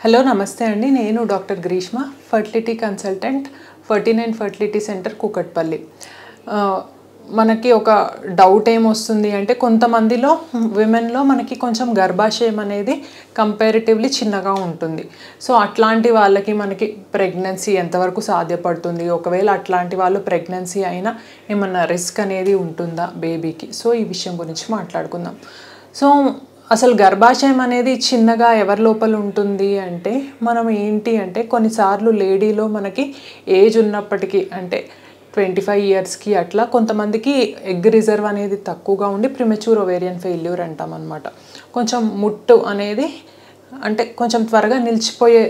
Hello నమస్తే అండి. నేను doctor Greeshma, fertility consultant, 49 fertility centre Kukatpally. మనకి ఒక డౌట్ ఏమొస్తుంది అంటే కొంతమందిలో విమెన్లో మనకి కొంచెం గర్భాశయం అనేది కంపారిటివ్లీ చిన్నగా ఉంటుంది. సో అట్లాంటి వాళ్ళకి మనకి ప్రెగ్నెన్సీ ఎంతవరకు సాధ్యపడుతుంది, ఒకవేళ అట్లాంటి వాళ్ళు ప్రెగ్నెన్సీ అయినా ఏమన్నా రిస్క్ అనేది ఉంటుందా బేబీకి? సో ఈ విషయం గురించి మాట్లాడుకుందాం. సో అసలు గర్భాశయం అనేది చిన్నగా ఎవరి లోపల ఉంటుంది అంటే మనం ఏంటి అంటే కొన్నిసార్లు లేడీలో మనకి ఏజ్ ఉన్నప్పటికీ అంటే 25 ఇయర్స్కి అట్లా కొంతమందికి ఎగ్ రిజర్వ్ అనేది తక్కువగా ఉండి ప్రిమెచ్యూర్ ఓవేరియన్ ఫెయిల్యూర్ అంటాం అనమాట. కొంచెం ముట్టు అనేది అంటే కొంచెం త్వరగా నిలిచిపోయే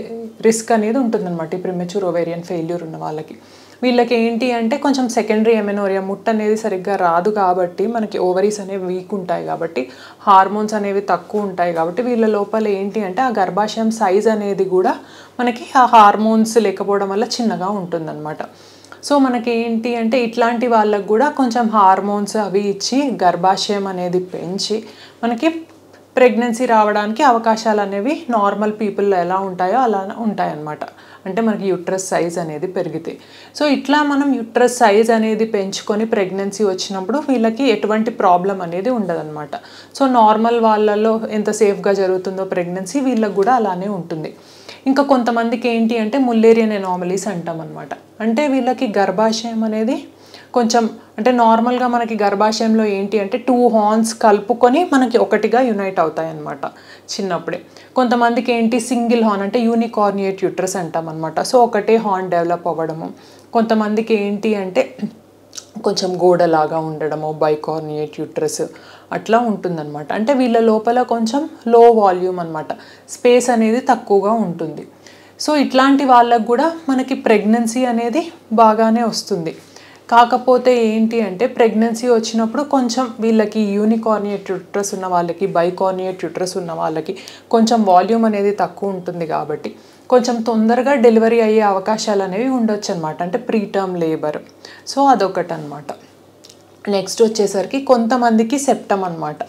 రిస్క్ అనేది ఉంటుందన్నమాట ఈ ప్రిమెచ్యూర్ ఓవేరియన్ ఫెయిల్యూర్ ఉన్న వాళ్ళకి. వీళ్ళకి ఏంటి అంటే కొంచెం సెకండరీ ఎమెనోరియా ముట్టు అనేది సరిగ్గా రాదు కాబట్టి మనకి ఓవరీస్ అనేవి వీక్ ఉంటాయి కాబట్టి హార్మోన్స్ అనేవి తక్కువ ఉంటాయి కాబట్టి వీళ్ళ లోపల ఏంటి అంటే ఆ గర్భాశయం సైజ్ అనేది కూడా మనకి ఆ హార్మోన్స్ లేకపోవడం వల్ల చిన్నగా ఉంటుందన్నమాట. సో మనకి ఏంటి అంటే ఇట్లాంటి వాళ్ళకు కూడా కొంచెం హార్మోన్స్ అవి ఇచ్చి గర్భాశయం అనేది పెంచి మనకి ప్రెగ్నెన్సీ రావడానికి అవకాశాలు అనేవి నార్మల్ పీపుల్లో ఎలా ఉంటాయో అలా ఉంటాయన్నమాట. అంటే మనకి యూట్రస్ సైజ్ అనేది పెరిగితే సో ఇట్లా మనం యూట్రస్ సైజ్ అనేది పెంచుకొని ప్రెగ్నెన్సీ వచ్చినప్పుడు వీళ్ళకి ఎటువంటి ప్రాబ్లం అనేది ఉండదన్నమాట. సో నార్మల్ వాళ్ళలో ఎంత సేఫ్గా జరుగుతుందో ప్రెగ్నెన్సీ వీళ్ళకి కూడా అలానే ఉంటుంది. ఇంకా కొంతమందికి ఏంటి అంటే ముల్లేరియన్ ఎనామలీస్ అంటాం అనమాట. అంటే వీళ్ళకి గర్భాశయం అనేది కొంచెం అంటే నార్మల్గా మనకి గర్భాశయంలో ఏంటి అంటే 2 హార్న్స్ కలుపుకొని మనకి ఒకటిగా యునైట్ అవుతాయి అన్నమాట చిన్నప్పుడే. కొంతమందికి ఏంటి సింగిల్ హార్న్ అంటే యూనికార్నియేట్ యూట్రస్ అంటాం అనమాట. సో ఒకటే హార్న్ డెవలప్ అవ్వడము. కొంతమందికి ఏంటి అంటే కొంచెం గోడలాగా ఉండడము బైకార్నియేట్ యూట్రస్ అట్లా ఉంటుందన్నమాట. అంటే వీళ్ళ లోపల కొంచెం లో వాల్యూమ్ అనమాట, స్పేస్ అనేది తక్కువగా ఉంటుంది. సో ఇట్లాంటి వాళ్ళకు కూడా మనకి ప్రెగ్నెన్సీ అనేది బాగానే వస్తుంది. కాకపోతే ఏంటి అంటే ప్రెగ్నెన్సీ వచ్చినప్పుడు కొంచెం వీళ్ళకి యూనికార్నియేట్ యూట్రస్ ఉన్న వాళ్ళకి బైకార్నియేట్ యూట్రస్ ఉన్న వాళ్ళకి కొంచెం వాల్యూమ్ అనేది తక్కువ ఉంటుంది కాబట్టి కొంచెం తొందరగా డెలివరీ అయ్యే అవకాశాలు అనేవి ఉండొచ్చు అనమాట. అంటే ప్రీటర్మ్ లేబర్. సో అదొకటి అనమాట. నెక్స్ట్ వచ్చేసరికి కొంతమందికి సెప్టమ్ అనమాట.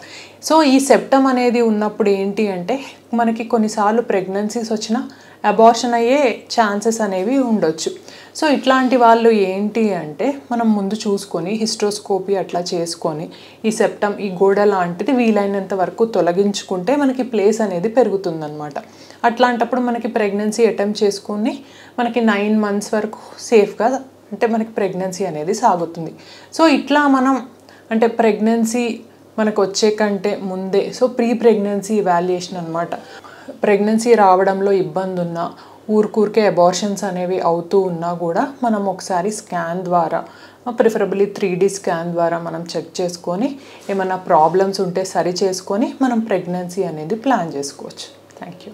సో ఈ సెప్టమ్ అనేది ఉన్నప్పుడు ఏంటి అంటే మనకి కొన్నిసార్లు ప్రెగ్నెన్సీస్ వచ్చినా అబార్షన్ అయ్యే ఛాన్సెస్ అనేవి ఉండొచ్చు. సో ఇట్లాంటి వాళ్ళు ఏంటి అంటే మనం ముందు చూసుకొని హిస్ట్రోస్కోపీ అట్లా చేసుకొని ఈ సెప్టమ్ ఈ గోడ లాంటిది వీలైనంత వరకు తొలగించుకుంటే మనకి ప్లేస్ అనేది పెరుగుతుందన్నమాట. అట్లాంటప్పుడు మనకి ప్రెగ్నెన్సీ అటెంప్ట్ చేసుకుని మనకి 9 months వరకు సేఫ్గా అంటే మనకి ప్రెగ్నెన్సీ అనేది సాగుతుంది. సో ఇట్లా మనం అంటే ప్రెగ్నెన్సీ మనకు వచ్చే కంటే ముందే సో ప్రీ ప్రెగ్నెన్సీ ఇవాల్యుయేషన్ అనమాట. ప్రెగ్నెన్సీ రావడంలో ఇబ్బంది ఉన్నా ఊరికే అబార్షన్స్ అనేవి అవుతూ ఉన్నా కూడా మనం ఒకసారి స్కాన్ ద్వారా ప్రిఫరబుల్లీ 3D స్కాన్ ద్వారా మనం చెక్ చేసుకొని ఏమైనా ప్రాబ్లమ్స్ ఉంటే సరి చేసుకొని మనం ప్రెగ్నెన్సీ అనేది ప్లాన్ చేసుకోవచ్చు. Thank you.